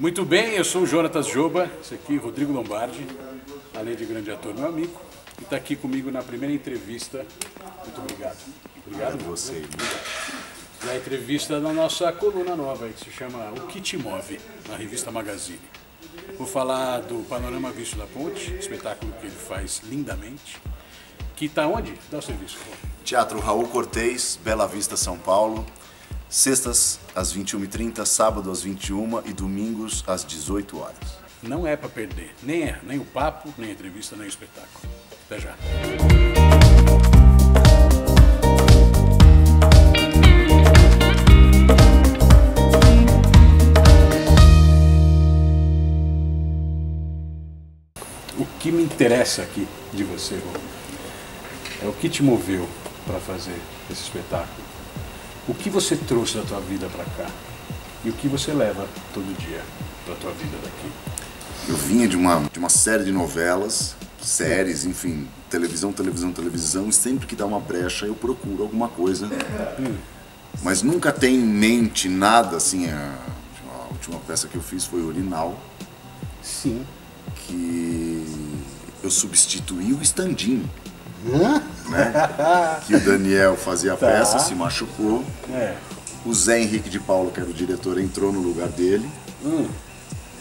Muito bem, eu sou o Jonatas Joba, esse aqui Rodrigo Lombardi, além de grande ator, meu amigo, e está aqui comigo na primeira entrevista. Muito obrigado. Obrigado a você. E a entrevista da nossa coluna nova, que se chama O Que Te Move, na revista Magazine. Vou falar do Panorama Visto da Ponte, espetáculo que ele faz lindamente, que está onde? Dá o serviço. Teatro Raul Cortez, Bela Vista, São Paulo. Sextas às 21h30, sábado às 21h e domingos às 18 horas. Não é para perder, nem o papo, nem a entrevista, nem o espetáculo. Até já. O que me interessa aqui de você, Rô, é o que te moveu para fazer esse espetáculo. O que você trouxe da tua vida para cá e o que você leva todo dia da tua vida daqui? Eu vinha de uma série de novelas, séries, enfim, televisão, e sempre que dá uma brecha eu procuro alguma coisa. Mas nunca tenho em mente nada assim. A última peça que eu fiz foi Urinal. Sim. Que eu substituí o stand-in. Né? Que o Daniel fazia a peça, se machucou. O Zé Henrique de Paula, que era o diretor, entrou no lugar dele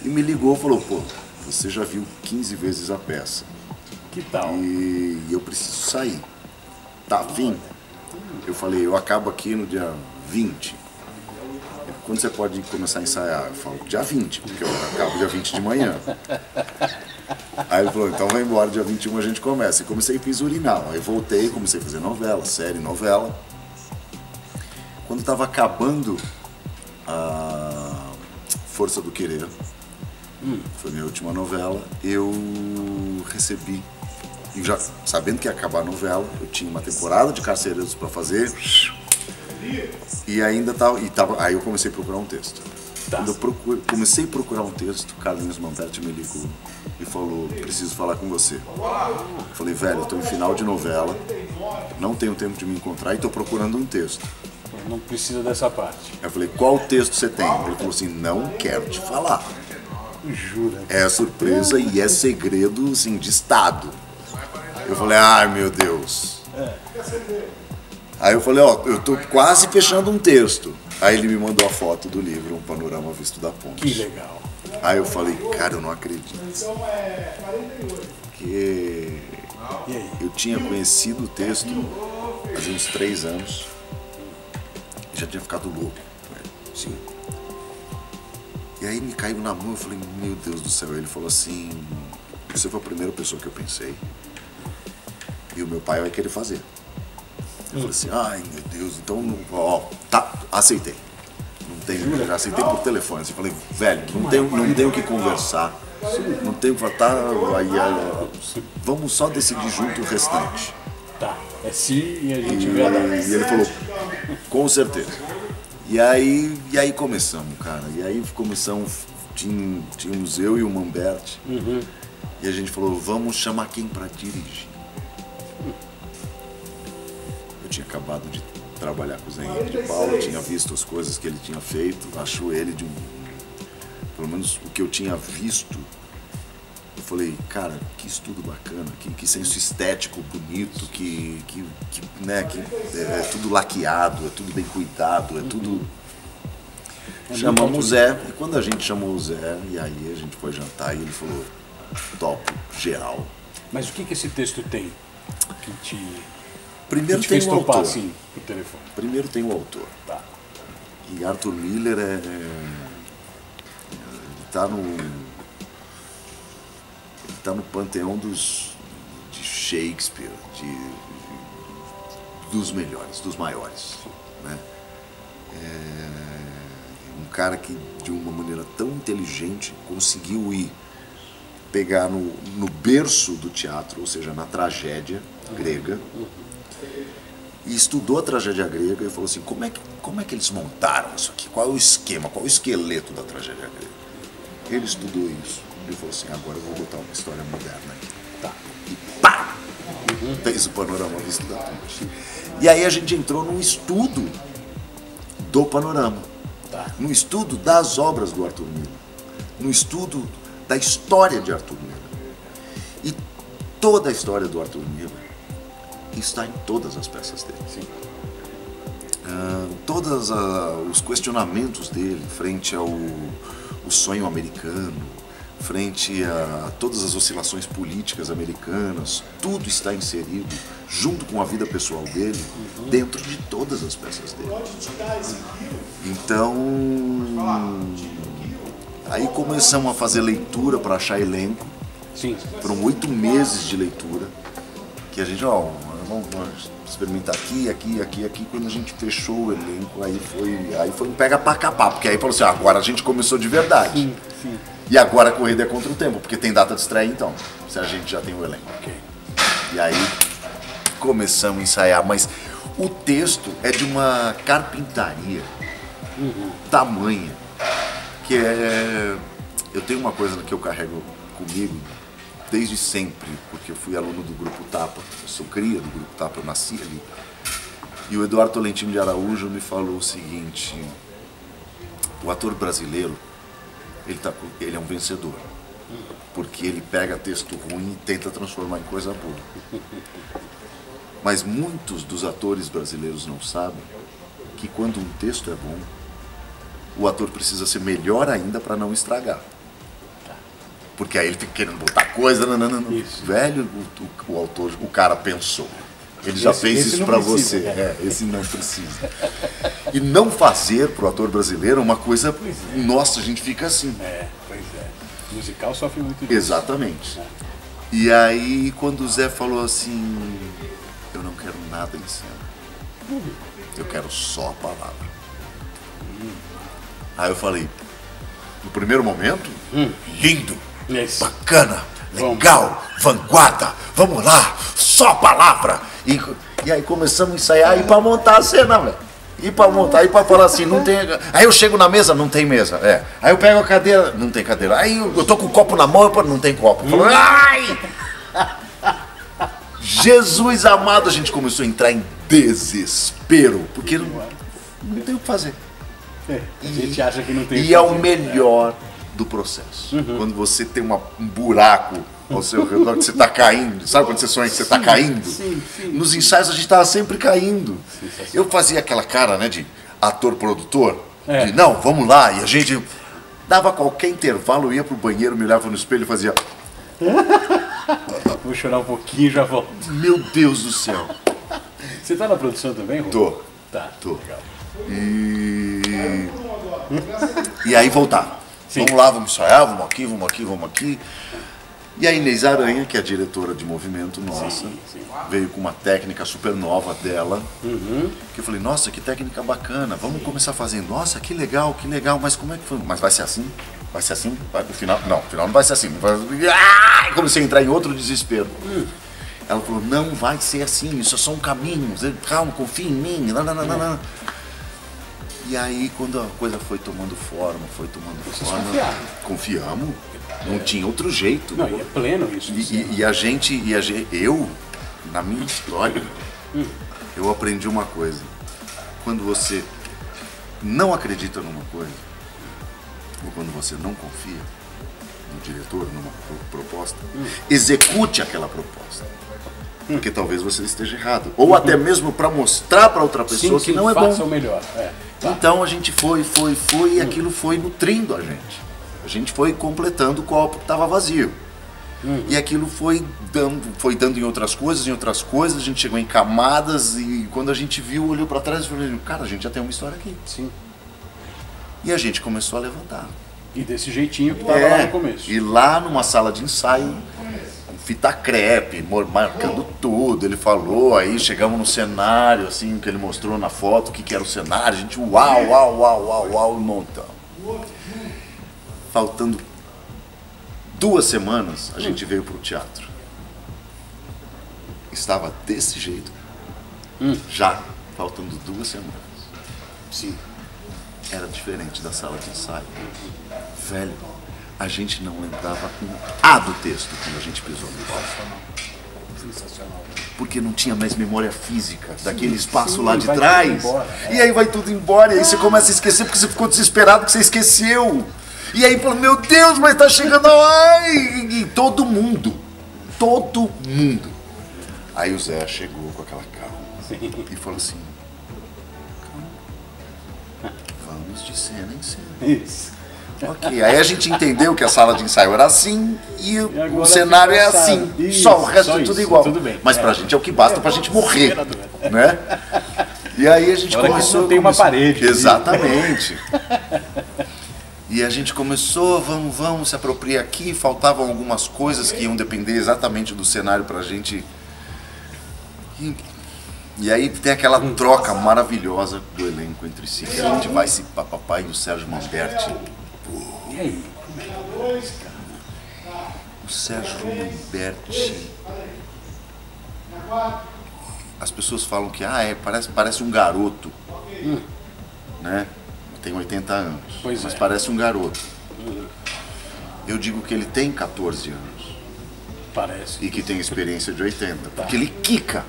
e me ligou e falou: pô, você já viu 15 vezes a peça. Que tal? E eu preciso sair. Tá afim? Eu falei: eu acabo aqui no dia 20. Quando você pode começar a ensaiar? Eu falo: dia 20, porque eu acabo dia 20 de manhã. Aí ele falou: então vai embora, dia 21 a gente começa. E comecei a fiz Urinal. Aí voltei, comecei a fazer novela, série, novela. Quando estava acabando a Força do Querer, foi minha última novela, eu recebi, e já sabendo que ia acabar a novela, eu tinha uma temporada de Carcereiros para fazer, e ainda tava, aí eu comecei a procurar um texto. Quando eu comecei a procurar um texto, Carlinhos Mamberti me ligou e falou: preciso falar com você. Eu falei: velho, eu estou em final de novela, não tenho tempo de me encontrar e estou procurando um texto. Não precisa dessa parte. Eu falei: qual texto você tem? Ele falou assim: não quero te falar. Jura? É surpresa e é segredo assim, de Estado. Eu falei: ai meu Deus. Aí eu falei: ó, eu tô quase fechando um texto. Aí ele me mandou a foto do livro, Um Panorama Visto da Ponte. Que legal. Aí eu falei: cara, eu não acredito. Porque eu tinha conhecido o texto há uns 3 anos. E já tinha ficado louco. Sim. E aí me caiu na mão, eu falei: meu Deus do céu. Ele falou assim: você foi a primeira pessoa que eu pensei. E o meu pai vai querer fazer. Eu falei assim: ai meu Deus, então, ó, tá, aceitei. Não tenho, já aceitei por telefone. Eu falei: velho, não tenho o que conversar. Não tenho que falar, tá, aí, vamos só decidir junto o restante. Tá, é sim e a gente vê a data. E ele falou: com certeza. E aí começamos, cara. E aí começamos, tínhamos eu e o Mamberti. E a gente falou: vamos chamar quem pra dirigir. Eu tinha acabado de trabalhar com o Zé Henrique de Paula, tinha visto as coisas que ele tinha feito, acho ele pelo menos o que eu tinha visto, eu falei: cara, que estudo bacana, que senso estético bonito, né, que é tudo laqueado, é tudo bem cuidado, é tudo... Chamamos o Zé, e quando a gente chamou o Zé, e aí a gente foi jantar, e ele falou: top, geral. Mas o que esse texto tem que te... Primeiro tem o autor. Assim, por telefone? Primeiro tem o autor. Tá. E Arthur Miller ele tá no panteão de Shakespeare, dos melhores, dos maiores, né? Um cara que de uma maneira tão inteligente conseguiu pegar no berço do teatro, ou seja, na tragédia grega. E estudou a tragédia grega e falou assim: como é que eles montaram isso aqui? Qual é o esquema, qual é o esqueleto da tragédia grega? Ele estudou isso. Ele falou assim: agora eu vou botar uma história moderna aqui. Tá. E pá! Fez o Panorama Visto da Ponte. E aí a gente entrou num estudo do Panorama. No estudo das obras do Arthur Miller. no estudo da história de Arthur Miller. E toda a história do Arthur Miller está em todas as peças dele. Sim. Todos os questionamentos dele frente ao sonho americano, frente a todas as oscilações políticas americanas, tudo está inserido, junto com a vida pessoal dele, dentro de todas as peças dele. Então, aí começamos a fazer leitura para achar elenco. Sim. Foram 8 meses de leitura, que a gente, vamos experimentar aqui. Quando a gente fechou o elenco, aí foi um pega pra capar, porque aí falou assim, agora a gente começou de verdade. Sim, sim. E agora a corrida é contra o tempo, porque tem data de estreia então, se a gente já tem o elenco. Ok. E aí começamos a ensaiar, mas o texto é de uma carpintaria tamanha, que é... Eu tenho uma coisa que eu carrego comigo desde sempre, porque eu fui aluno do Grupo Tapa, eu sou cria do Grupo Tapa, eu nasci ali. E o Eduardo Tolentino de Araújo me falou o seguinte: o ator brasileiro, ele é um vencedor, porque ele pega texto ruim e tenta transformar em coisa boa. Mas muitos dos atores brasileiros não sabem que quando um texto é bom, o ator precisa ser melhor ainda para não estragar. Porque aí ele fica querendo botar coisa, Isso. Velho, o autor, o cara pensou. Ele já fez isso pra você. Esse não precisa. E não fazer pro ator brasileiro é uma coisa... Nossa, a gente fica assim. Pois é. O musical sofre muito disso. Exatamente. E aí, quando o Zé falou assim, eu não quero nada em cena. Eu quero só a palavra. Aí eu falei, no primeiro momento, lindo, Isso. bacana, legal, vanguarda, vamos lá, só a palavra. E aí começamos a ensaiar e pra montar a cena, velho. E pra montar, e pra falar assim, não tem... Aí eu chego na mesa, não tem mesa, Aí eu pego a cadeira, não tem cadeira. Aí eu tô com o copo na mão, não tem copo. Eu falo, ai! Jesus amado, a gente começou a entrar em desespero, porque não tem o que fazer. A gente acha que não tem. E é o melhor do processo. Quando você tem um buraco ao seu redor, que você está caindo. Sabe quando você sonha que você está caindo? Sim. Nos ensaios a gente estava sempre caindo. Eu fazia aquela cara, né, de ator-produtor. De, não, vamos lá. E a gente dava qualquer intervalo, eu ia pro banheiro, me olhava no espelho e fazia... Vou chorar um pouquinho e já volto. Meu Deus do céu. Você tá na produção também, Rô? Tô. Tá. Tô. Legal. E aí voltar. Sim. Vamos lá, vamos ensaiar, vamos aqui. E a Inês Aranha, que é a diretora de movimento nossa, veio com uma técnica super nova dela, que eu falei, nossa, que técnica bacana, vamos começar fazendo. Nossa, que legal, mas como é que foi? Mas vai ser assim? Vai ser assim? Vai pro final? Não, o final não vai ser assim. Comecei a entrar em outro desespero. Ela falou, não vai ser assim, isso é só um caminho, calma, confia em mim, não. E aí, quando a coisa foi tomando forma, confiamos, não tinha outro jeito. Não, e é pleno isso. Eu, na minha história, eu aprendi uma coisa. Quando você não acredita numa coisa, ou quando você não confia no diretor, numa proposta, execute aquela proposta. Porque talvez você esteja errado. Ou até mesmo para mostrar para outra pessoa que não é bom. Faça o melhor. Então a gente foi e aquilo foi nutrindo a gente. A gente foi completando o copo que estava vazio. E aquilo foi dando em outras coisas, a gente chegou em camadas e quando a gente viu, olhou para trás e falou, cara, a gente já tem uma história aqui. Sim. E a gente começou a levantar. E desse jeitinho que estava lá no começo. E lá numa sala de ensaio, fita crepe, marcando tudo, ele falou, aí chegamos no cenário, assim, que ele mostrou na foto, o que era o cenário, a gente uau, e montamos. Faltando 2 semanas, a gente veio pro teatro. Estava desse jeito, já faltando 2 semanas. Sim. Era diferente da sala de ensaio. Velho, a gente não lembrava um A do texto quando a gente pisou no palco. Sensacional. Porque não tinha mais memória física daquele espaço sim, lá de vai trás. tudo embora, E aí vai tudo embora, e aí você começa a esquecer porque você ficou desesperado que você esqueceu. E aí falou, meu Deus, mas tá chegando a hora. E todo mundo. Aí o Zé chegou com aquela calma e falou assim, calma, vamos de cena em cena. Isso. Ok, aí a gente entendeu que a sala de ensaio era assim e agora o cenário é assim. Isso, só o resto só é tudo isso, igual. tudo bem. Mas pra gente é o que basta pra gente morrer, né? E aí a gente Agora começou... que não tem uma parede. Exatamente. E a gente começou, vamos, se apropriar aqui. Faltavam algumas coisas que iam depender exatamente do cenário pra gente. E aí tem aquela troca maravilhosa do elenco entre si. Que a gente vai se papapá e o Sérgio Manberti. E aí? O Sérgio Manberti. As pessoas falam que parece um garoto. Né? Tem 80 anos, Pois mas é. parece um garoto. Eu digo que ele tem 14 anos Parece. e que tem experiência de 80, porque ele quica.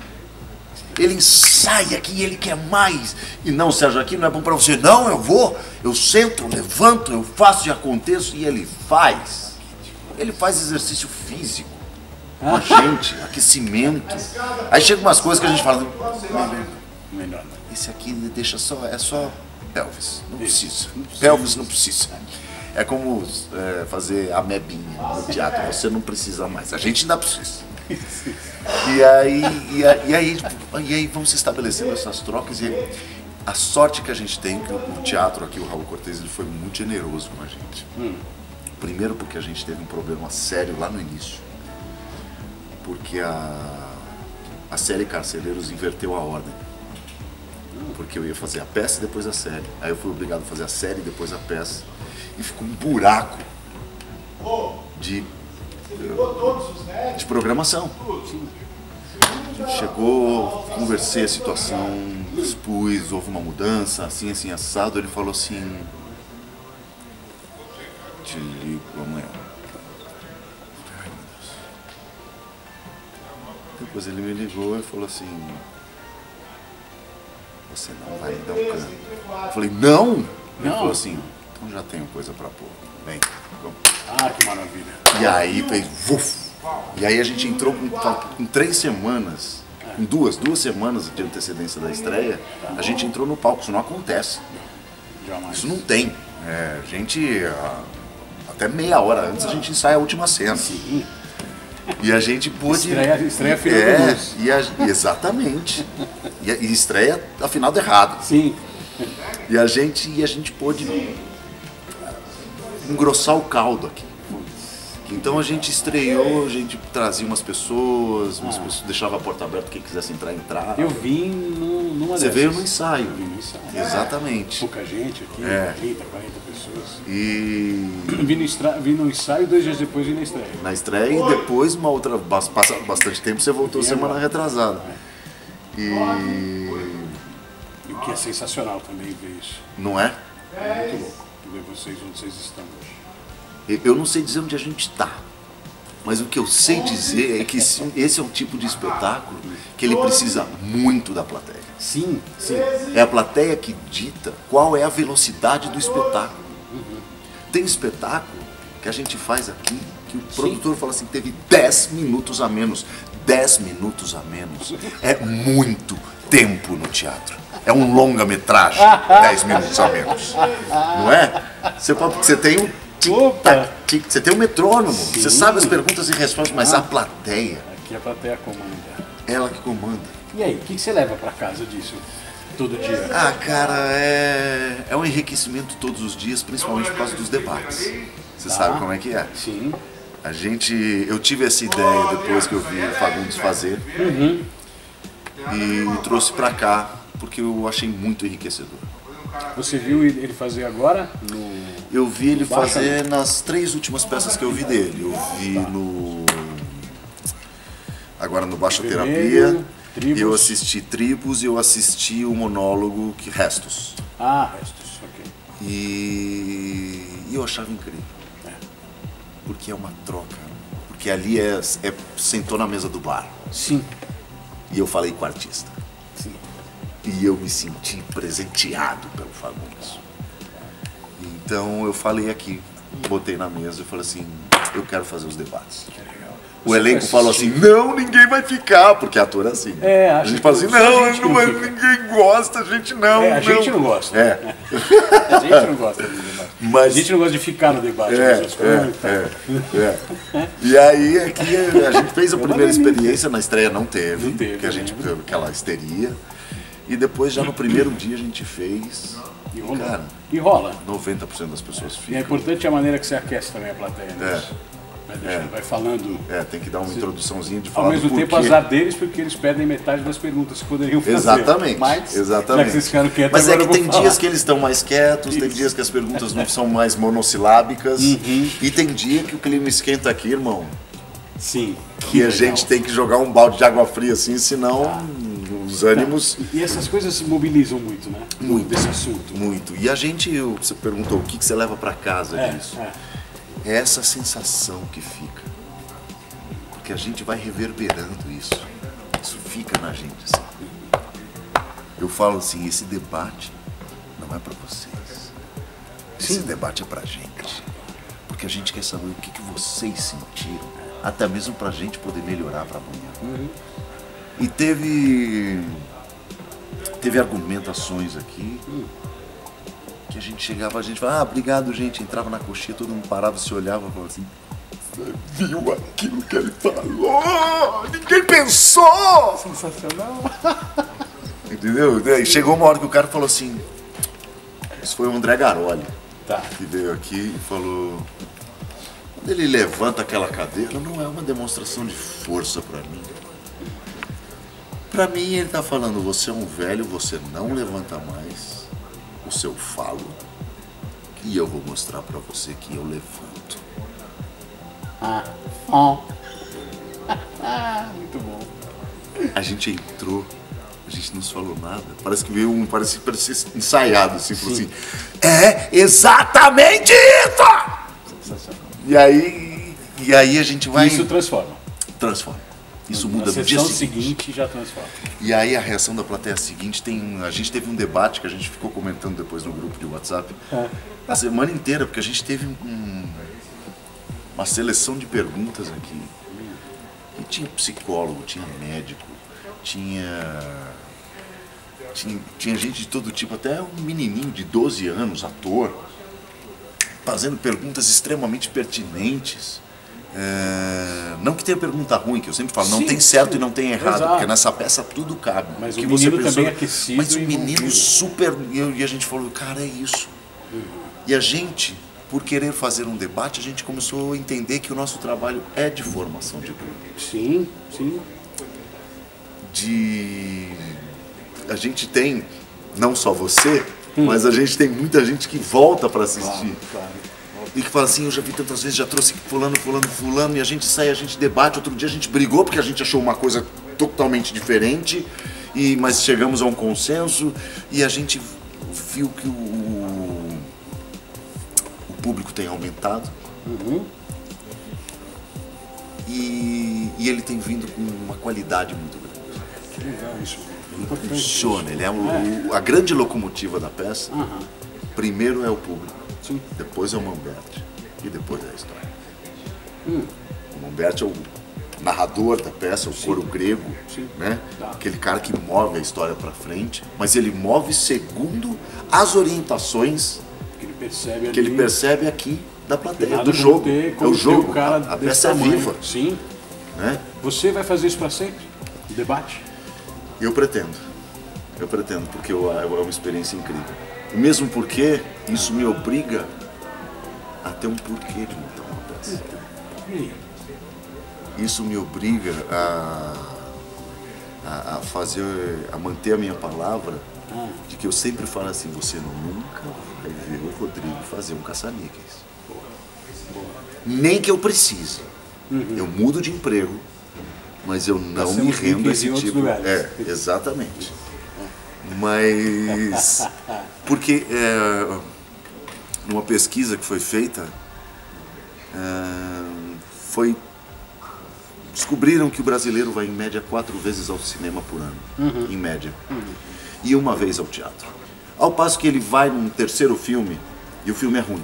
Ele ensaia aqui, ele quer mais. E não, Sérgio, aqui não é bom pra você. Não, eu vou, eu sento, eu levanto, eu faço e aconteço. E ele faz. Ele faz exercício físico com a gente, aquecimento. Aí chega umas coisas que a gente fala, Melhor não. esse aqui deixa é só pelvis, não precisa. Pelvis não precisa. É como fazer a mebinha no teatro, você não precisa mais. A gente ainda precisa. E aí vamos se estabelecendo essas trocas e a sorte que a gente tem que o teatro aqui, o Raul Cortez, ele foi muito generoso com a gente. Primeiro porque a gente teve um problema sério lá no início, porque a série Carcereiros inverteu a ordem, porque eu ia fazer a peça e depois a série, aí eu fui obrigado a fazer a série e depois a peça e ficou um buraco de programação. Chegou, conversei a situação, expus, houve uma mudança, assim, assado. Ele falou assim, te ligo amanhã. Ai, meu Deus. Depois ele me ligou e falou assim, você não vai me dar um cano. Eu falei, não? Ele falou assim, então já tenho coisa pra pôr, vem, vamos. Ah, que maravilha. E aí fez vuf. E aí a gente entrou com 3 semanas, com duas semanas de antecedência da estreia, a gente entrou no palco. Isso não acontece. Jamais. Isso não tem. A gente, até meia hora antes, a gente ensaia a última cena. Sim. E a gente pôde... Estreia a final da luz. Exatamente. E estreia a final do errado. Sim. E a gente pôde engrossar o caldo aqui. Então a gente estreou, a gente trazia umas pessoas deixava a porta aberta, quem quisesse entrar, entrava. Eu vim numa Você dessas. veio no ensaio. Eu vim no ensaio. Exatamente. Pouca gente aqui, 30, 40 pessoas. E Vim no ensaio, 2 dias depois vim na estreia. na estreia e depois, passado bastante tempo, você voltou semana retrasada. E E o que é sensacional também ver isso. não é? É muito louco ver vocês onde vocês estão hoje. Eu não sei dizer onde a gente está, mas o que eu sei dizer é que esse é um tipo de espetáculo que ele precisa muito da plateia. Sim, sim. É a plateia que dita qual é a velocidade do espetáculo. Tem espetáculo que a gente faz aqui, que o produtor fala assim, teve 10 minutos a menos. 10 minutos a menos é muito tempo no teatro. É um longa-metragem, 10 minutos a menos. Não é? Você tem um tic-tac, você tem um metrônomo, você sabe as perguntas e respostas, mas a plateia, Aqui a plateia comanda. ela que comanda. E aí, o que você leva pra casa disso todo dia? Ah, cara, é um enriquecimento todos os dias, principalmente por causa dos debates. Você sabe como é que é? Sim. Eu tive essa ideia depois que eu vi o Fagundes fazer e trouxe pra cá, porque eu achei muito enriquecedor. Você viu ele fazer agora? Eu vi ele Baixa, fazer nas 3 últimas peças que eu vi dele. Eu vi agora no Baixa Vermelho, Terapia, Tribos. eu assisti Tribos e eu assisti o monólogo Restos. Ah, Restos, ok. E eu achava incrível. Porque é uma troca. Porque ali sentou na mesa do bar. Sim. E eu falei com o artista. Sim. E eu me senti presenteado pelo Fagundes. Então eu falei aqui, botei na mesa e falei assim, eu quero fazer os debates. O Você elenco vai falou assim, não, ninguém vai ficar, porque ator é assim. A gente fala assim, não, ninguém gosta, a gente não. A gente não gosta. A gente não gosta do debate. Mas, a gente não gosta de ficar no debate. E aí aqui a gente fez a primeira experiência, na estreia não teve, porque a gente teve aquela histeria. E depois já no primeiro dia a gente fez. E rola. 90% das pessoas ficam. E é importante a maneira que você aquece também a plateia, né? Vai falando. Tem que dar uma introduçãozinha de falar. Ao mesmo tempo, azar deles, porque eles pedem metade das perguntas que poderiam fazer. Exatamente. Mas, exatamente. Já que vocês ficaram quietos, mas agora é que tem falar. dias que eles estão mais quietos, tem dias que as perguntas não são mais monossilábicas. E tem dia que o clima esquenta aqui, irmão. Sim. Que a gente tem que jogar um balde de água fria assim, senão os ânimos. E essas coisas se mobilizam muito, né? Muito. Esse assunto. Muito. E a gente, você perguntou o que você leva para casa disso. É essa sensação que fica. Porque a gente vai reverberando isso. Isso fica na gente, assim. Eu falo assim, esse debate não é para vocês. Esse debate é pra gente. Porque a gente quer saber o que vocês sentiram. Até mesmo pra gente poder melhorar pra amanhã. E teve argumentações aqui que a gente chegava, a gente falava, obrigado, gente. Entrava na coxinha, todo mundo parava, se olhava e falava assim, você viu aquilo que ele falou? Ninguém pensou! Sensacional! Entendeu? E chegou uma hora que o cara falou assim, isso foi o André Garoli, que veio aqui e falou, quando ele levanta aquela cadeira, não é uma demonstração de força pra mim. Pra mim ele tá falando, você é um velho, você não levanta mais o seu falo e eu vou mostrar pra você que eu levanto. Muito bom. A gente entrou, a gente não falou nada. Parece que veio parece ensaiado assim, falou assim, é exatamente isso! Sensacional. E aí a gente vai. Isso transforma. Isso muda no dia seguinte. seguinte Já transforma. E aí a reação da plateia seguinte a gente teve um debate que a gente ficou comentando depois no grupo de WhatsApp a semana inteira, porque a gente teve uma seleção de perguntas aqui. E tinha psicólogo, tinha médico, tinha gente de todo tipo, até um menininho de 12 anos, ator, fazendo perguntas extremamente pertinentes. Não que tenha pergunta ruim, que eu sempre falo, não tem certo e não tem errado, porque nessa peça tudo cabe. Mas o menino você pensou, também aquecido. mas o menino super. E a gente falou, cara, é isso. E a gente, por querer fazer um debate, a gente começou a entender que o nosso trabalho é de formação de grupo. Sim. A gente tem, não só você, mas a gente tem muita gente que volta para assistir. Claro. E que fala assim, eu já vi tantas vezes, já trouxe fulano, e a gente sai, a gente debate, outro dia a gente brigou porque a gente achou uma coisa totalmente diferente, mas chegamos a um consenso e a gente viu que o público tem aumentado e ele tem vindo com uma qualidade muito grande. Que legal isso. Funciona, ele é a grande locomotiva da peça. Primeiro é o público. Sim. Depois é o Mamberti e depois é a história. O Mamberti é o narrador da peça, o coro grego, né? Aquele cara que move a história para frente, mas ele move segundo as orientações que ele percebe aqui da plateia, do jogo. É o jogo, a peça é viva. Sim. Né? Você vai fazer isso para sempre? O debate? Eu pretendo, porque é uma experiência incrível. Mesmo porque isso me obriga a ter um porquê de montar uma peça. Isso me obriga a manter a minha palavra, de que eu sempre falo assim, você nunca vai ver o Rodrigo fazer um caça-níqueis. Nem que eu precise. Eu mudo de emprego, mas eu não me rendo a esse tipo. Exatamente. Mas porque numa pesquisa que foi feita, descobriram que o brasileiro vai em média 4 vezes ao cinema por ano, em média, e uma vez ao teatro. Ao passo que ele vai num terceiro filme e o filme é ruim.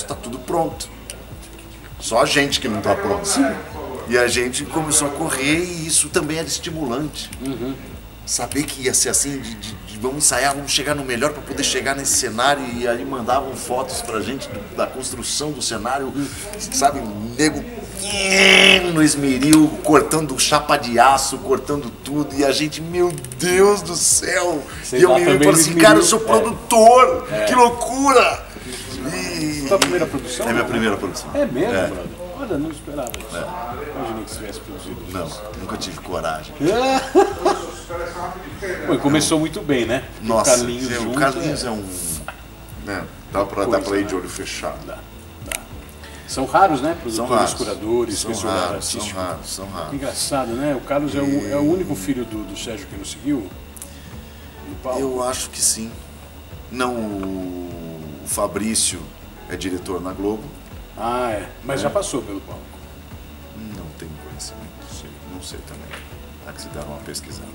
resto tá tudo pronto. Só a gente que não tá pronto. E a gente começou a correr e isso também era estimulante. Saber que ia ser assim, vamos ensaiar, vamos chegar no melhor para poder chegar nesse cenário. E aí mandavam fotos pra gente da construção do cenário, sabe, nego no esmeril, cortando chapa de aço, cortando tudo. E a gente, meu Deus do céu! E eu me falo assim, cara, eu sou produtor, que loucura! E... Tua primeira produção? É minha primeira produção. É mesmo, brother? Olha, não esperava isso. Imaginei que você tivesse produzido. Não, nunca tive coragem. Pô, começou muito bem, né? Nossa, o Carlinhos é um... Né, dá pra ir de olho fechado. Dá. São raros, né? Produtores, curadores, são raros, são raros. Engraçado, né? O Carlos é o único filho do Sérgio que nos seguiu no palco? Eu acho que sim. Não, o Fabrício é diretor na Globo. Ah, é. Mas já passou pelo palco. Não tenho conhecimento, não sei também. Há que se dar uma pesquisada.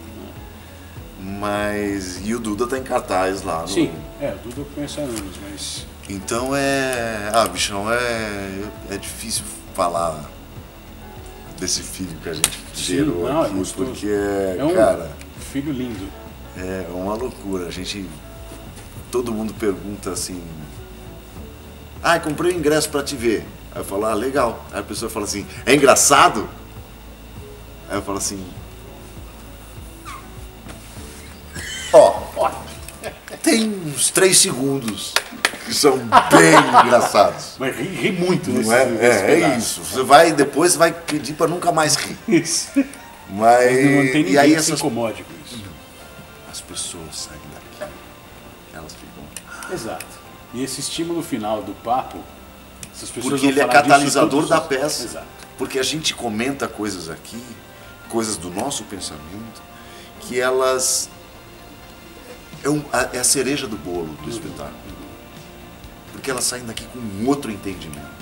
Mas. E o Duda tá em cartaz lá no. Sim, o Duda eu conheço há anos, mas. Então é. Ah, bichão, é difícil falar desse filho que a gente gerou não, aqui, é gostoso. porque É um cara, filho lindo. é uma loucura. Todo mundo pergunta assim: ah, comprei o ingresso pra te ver. Aí eu falo: ah, legal. Aí a pessoa fala assim: é engraçado? Aí eu falo assim: ó, tem uns 3 segundos que são bem engraçados. Mas ri muito nesse Não é? nesse É pedaço. isso. Depois você vai pedir pra nunca mais rir. Isso. Mas Não tem ninguém e aí que se essas incomode com isso. as pessoas saem daqui, elas ficam. Exato. E esse estímulo final do papo, essas pessoas Porque vão ele é falar disso catalisador todos da os- peça. Exato. Porque a gente comenta coisas aqui, coisas do nosso pensamento, que elas é a cereja do bolo do espetáculo. Porque elas saem daqui com um outro entendimento.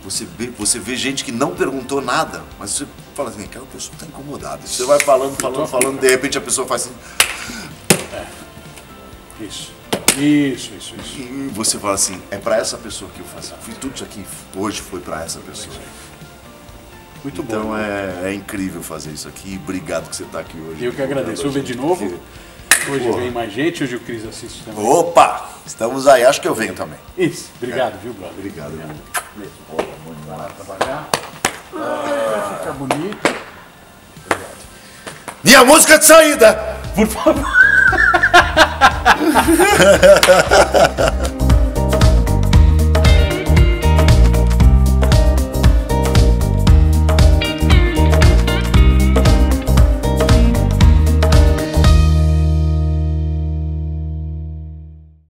Você vê gente que não perguntou nada, mas você fala assim, aquela pessoa está incomodada. Você vai falando, de repente a pessoa faz assim, Isso. e você fala assim, é para essa pessoa que eu faço. Tudo isso aqui hoje foi para essa pessoa. Muito Então bom. é incrível fazer isso aqui. Obrigado que você está aqui hoje. Eu que agradeço. Eu ver de novo. Hoje Porra. vem mais gente, hoje o Cris assiste também. Opa! Estamos aí, acho que eu venho também. Isso. Obrigado, viu, brother? Obrigado. Vai lá trabalhar. Fica bonito. Minha música de saída! Por favor.